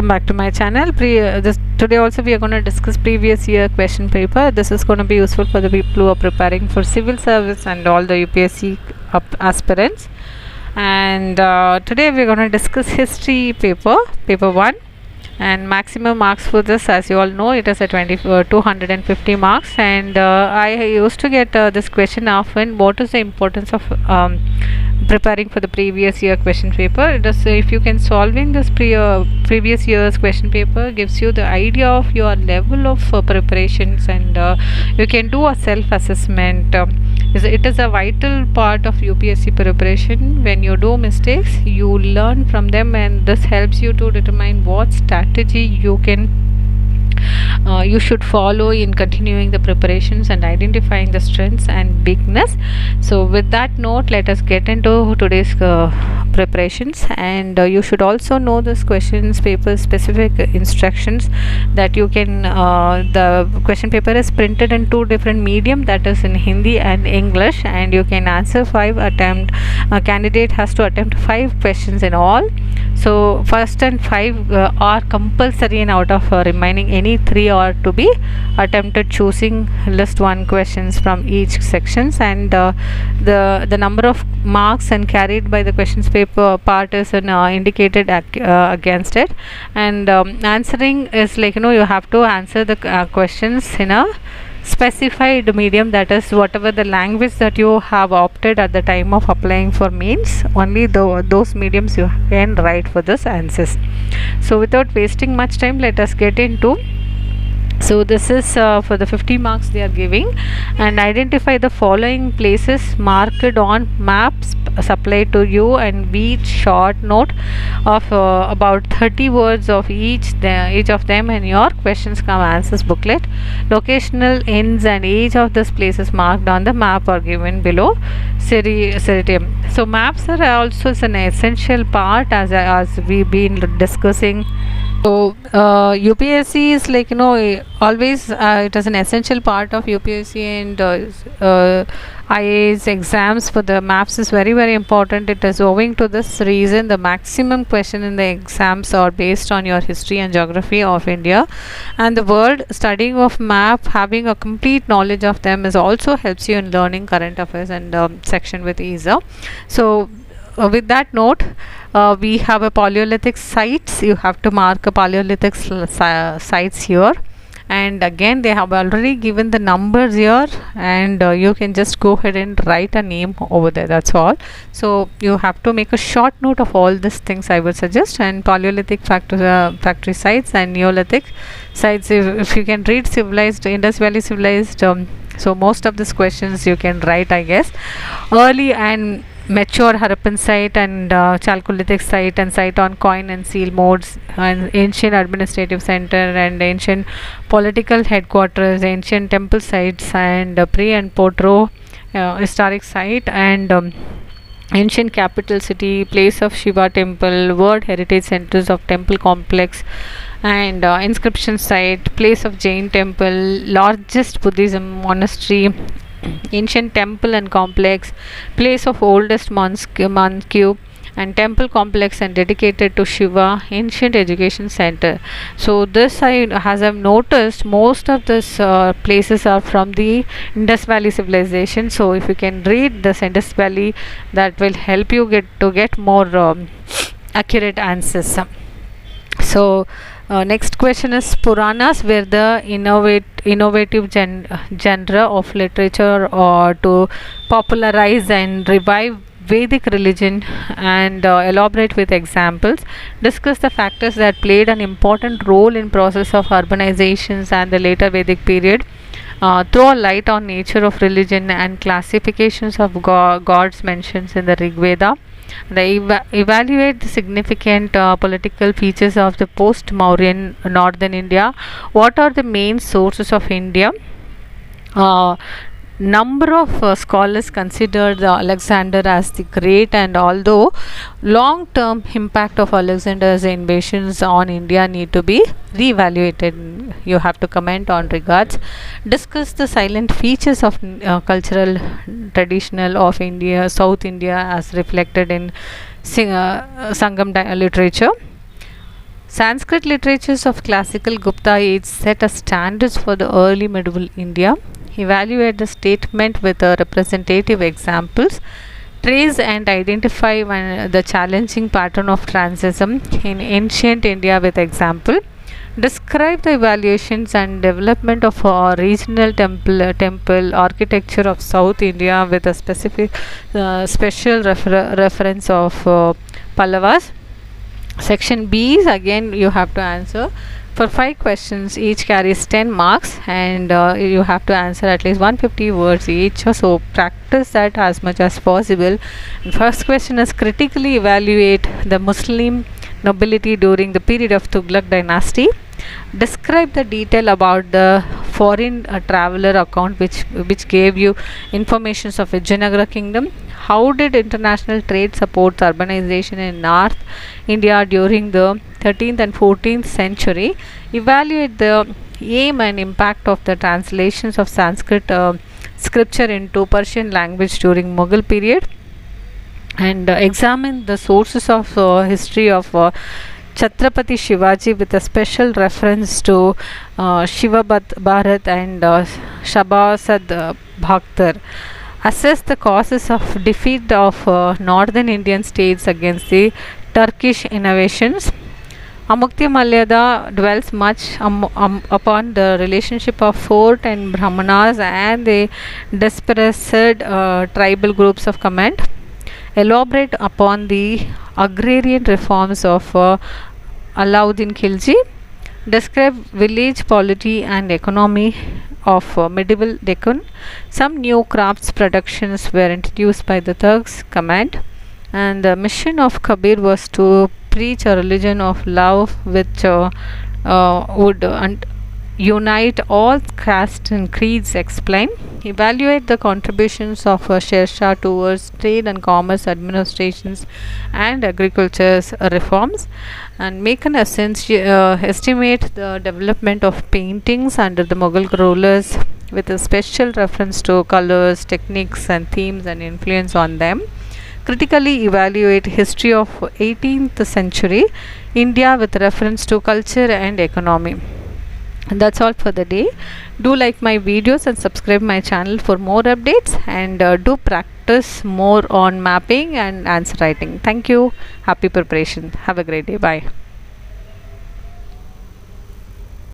welcome back to my channel. Today also we are going to discuss previous year question paper. This is going to be useful for the people who are preparing for civil service and all the UPSC aspirants. And today we are going to discuss history paper 1, and maximum marks for this, as you all know, it is a 250 marks. And I used to get this question often: what is the importance of preparing for the previous year question paper? It is, if you can solving this previous year's question paper, gives you the idea of your level of preparations, and you can do a self assessment. It is a vital part of UPSC preparation. When you do mistakes, you learn from them, and this helps you to determine what strategy you should follow in continuing the preparations and identifying the strengths and weakness. So with that note, let us get into today's preparations. And you should also know this questions paper specific instructions that you can the question paper is printed in two different medium, that is in Hindi and English, and you can answer 5 attempt. A candidate has to attempt 5 questions in all. So first and 5 are compulsory, and out of remaining any 3 are to be attempted, choosing list 1 questions from each sections. And the number of marks and carried by the questions paper part is indicated against it. And answering is like, you have to answer the questions in a specified medium, that is whatever the language that you have opted at the time of applying for mains, only those mediums you can write for this answers. So without wasting much time, let us get into. So this is for the 50 marks they are giving. And identify the following places marked on maps supplied to you, and read short note of about 30 words of each of them in your questions come answers booklet. Locational ends and age of these places marked on the map are given below seriatim. So maps are also an essential part, as we've been discussing. So UPSC is like, always it is an essential part of UPSC, and IAS exams for the maps is very, very important. It is owing to this reason the maximum question in the exams are based on your history and geography of India and the world. Studying of map, having a complete knowledge of them, is also helps you in learning current affairs and section with ease. So with that note, we have a Paleolithic sites. You have to mark a Paleolithic sites here, and again they have already given the numbers here, and you can just go ahead and write a name over there, that's all. So you have to make a short note of all these things, I would suggest. And Paleolithic factory sites and Neolithic sites, if you can read civilized, Indus Valley civilized, so most of these questions you can write, I guess. Early and mature Harappan site, and Chalcolithic site, and site on coin and seal modes, and ancient administrative center, and ancient political headquarters, ancient temple sites, and pre and post historic site, and ancient capital city, place of Shiva temple, world heritage centers of temple complex, and inscription site, place of Jain temple, largest Buddhism monastery, ancient temple and complex, place of oldest monk, and temple complex and dedicated to Shiva, ancient education center. So this, as I've noticed, most of these places are from the Indus Valley civilization. So if you can read this Indus Valley, that will help you get more accurate answers. So next question is Puranas were the innovative genre of literature or to popularize and revive Vedic religion, and elaborate with examples. Discuss the factors that played an important role in process of urbanizations and the later Vedic period. Throw a light on nature of religion and classifications of gods mentions in the Rig Veda. Evaluate the significant political features of the post-Mauryan northern India. What are the main sources of India? Number of scholars consider the Alexander as the Great, and although long-term impact of Alexander's invasions on India need to be reevaluated, you have to comment on regards. Discuss the silent features of cultural traditional of India, South India, as reflected in Sangam literature. Sanskrit literatures of classical Gupta age set as standards for the early medieval India. Evaluate the statement with representative examples. Trace and identify the challenging pattern of transism in ancient India with example. Describe the evaluations and development of regional temple architecture of South India with a special reference of Pallavas. Section B is again you have to answer for 5 questions, each carries 10 marks, and you have to answer at least 150 words each. So practice that as much as possible. And first question is critically evaluate the Muslim nobility during the period of Tughlaq dynasty. Describe the detail about the foreign traveler account which gave you informations of Vijayanagara kingdom. How did international trade support urbanization in North India during the 13th and 14th century? Evaluate the aim and impact of the translations of Sanskrit scripture into Persian language during Mughal period, and examine the sources of history of Chhatrapati Shivaji with a special reference to Shiva Bharat and Shabasad Bhaktar. Assess the causes of defeat of northern Indian states against the Turkish innovations. Amukti Malyada dwells much upon the relationship of fort and Brahmanas and the dispersed tribal groups of command. Elaborate upon the agrarian reforms of Alauddin Khilji. Describe village polity and economy of medieval Deccan. Some new crafts productions were introduced by the Turks command, and the mission of Kabir was to preach a religion of love which would unite all castes and creeds. Explain. Evaluate the contributions of Sher Shah towards trade and commerce administrations and agriculture reforms, and make an estimate the development of paintings under the Mughal rulers with a special reference to colors, techniques and themes and influence on them. Critically evaluate history of 18th century India with reference to culture and economy. And that's all for the day. Do like my videos and subscribe my channel for more updates, and do practice more on mapping and answer writing. Thank you. Happy preparation. Have a great day. Bye.